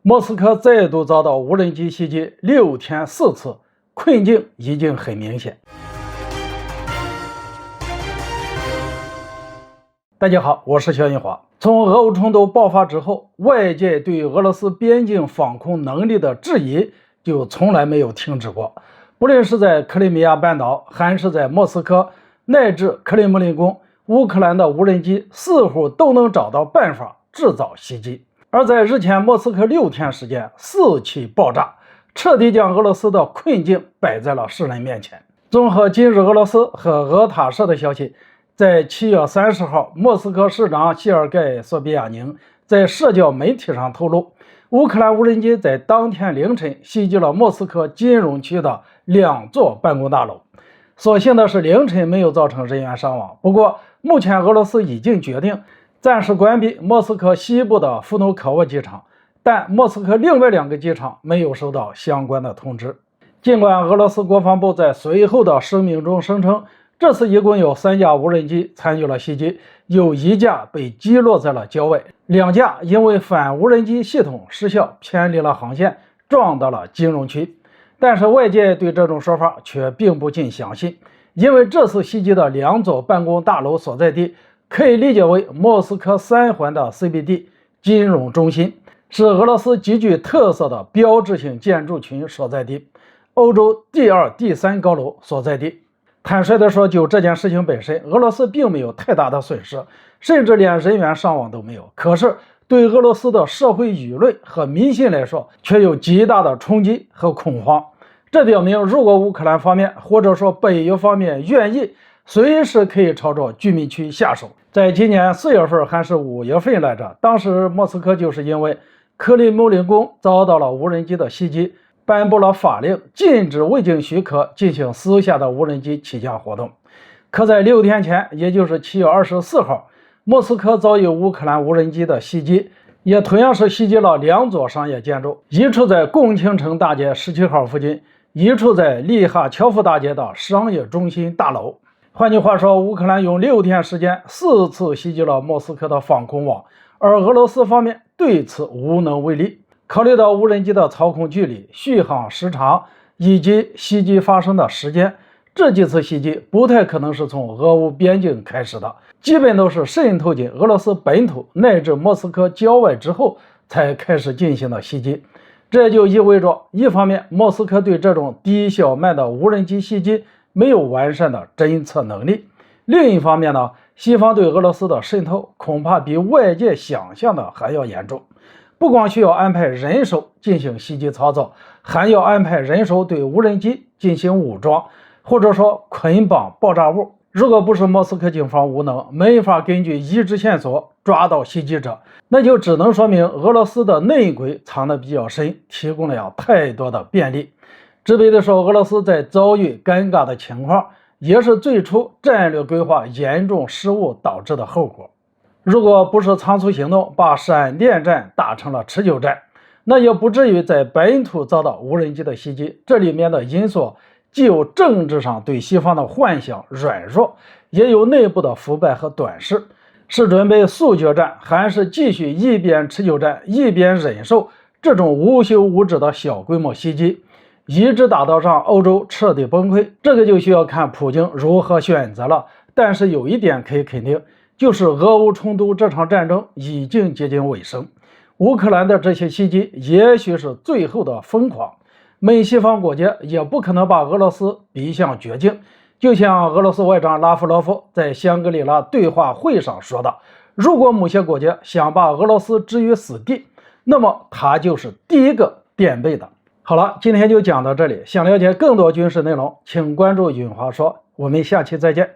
莫斯科再度遭到无人机袭击，6天4次，困境已经很明显。大家好，我是肖云华。从俄乌冲突爆发之后，外界对俄罗斯边境防空能力的质疑就从来没有停止过。不论是在克里米亚半岛，还是在莫斯科，乃至克里姆林宫，乌克兰的无人机似乎都能找到办法制造袭击。而在日前莫斯科6天时间4起爆炸，彻底将俄罗斯的困境摆在了世人面前。综合今日俄罗斯和俄塔社的消息，在7月30号，莫斯科市长谢尔盖·索比亚宁在社交媒体上透露，乌克兰无人机在当天凌晨袭击了莫斯科金融区的2座办公大楼。所幸的是，凌晨没有造成人员伤亡。不过，目前俄罗斯已经决定暂时关闭莫斯科西部的弗努科沃机场，但莫斯科另外2个机场没有收到相关的通知。尽管俄罗斯国防部在随后的声明中声称，这次一共有3架无人机参与了袭击，有1架被击落在了郊外，2架因为反无人机系统失效偏离了航线，撞到了金融区。但是外界对这种说法却并不尽相信，因为这次袭击的2座办公大楼所在地可以理解为莫斯科3环的 CBD 金融中心，是俄罗斯极具特色的标志性建筑群所在地，欧洲第2、第3高楼所在地。坦率地说，就这件事情本身，俄罗斯并没有太大的损失，甚至连人员伤亡都没有。可是对俄罗斯的社会舆论和民心来说，却有极大的冲击和恐慌。这表明，如果乌克兰方面或者说北约方面愿意，随时可以朝着居民区下手。在今年4月份还是5月份来着，当时莫斯科就是因为克里姆林宫遭到了无人机的袭击，颁布了法令，禁止未经许可进行私下的无人机起降活动。可在6天前，也就是7月24号，莫斯科遭遇乌克兰无人机的袭击，也同样是袭击了2座商业建筑，一处在共青城大街17号附近，一处在利哈乔夫大街的商业中心大楼。换句话说，乌克兰用6天时间4次袭击了莫斯科的防空网，而俄罗斯方面对此无能为力。考虑到无人机的操控距离、续航时长以及袭击发生的时间，这几次袭击不太可能是从俄乌边境开始的，基本都是渗透进俄罗斯本土乃至莫斯科郊外之后才开始进行的袭击。这就意味着，一方面莫斯科对这种低小慢的无人机袭击没有完善的侦测能力，另一方面呢，西方对俄罗斯的渗透恐怕比外界想象的还要严重。不光需要安排人手进行袭击操作，还要安排人手对无人机进行武装，或者说捆绑爆炸物。如果不是莫斯科警方无能，没法根据已知线索抓到袭击者，那就只能说明俄罗斯的内鬼藏得比较深，提供了太多的便利。直白的说，俄罗斯在遭遇尴尬的情况，也是最初战略规划严重失误导致的后果。如果不是仓促行动把闪电战打成了持久战，那也不至于在本土遭到无人机的袭击。这里面的因素既有政治上对西方的幻想软弱，也有内部的腐败和短视。是准备速决战，还是继续一边持久战一边忍受这种无休无止的小规模袭击，一直打到让欧洲彻底崩溃？这个就需要看普京如何选择了。但是有一点可以肯定，就是俄乌冲突这场战争已经接近尾声。乌克兰的这些袭击也许是最后的疯狂，美西方国家也不可能把俄罗斯逼向绝境。就像俄罗斯外长拉夫罗夫在香格里拉对话会上说的，如果某些国家想把俄罗斯置于死地，那么他就是第一个垫背的。好了，今天就讲到这里，想了解更多军事内容，请关注允华说，我们下期再见。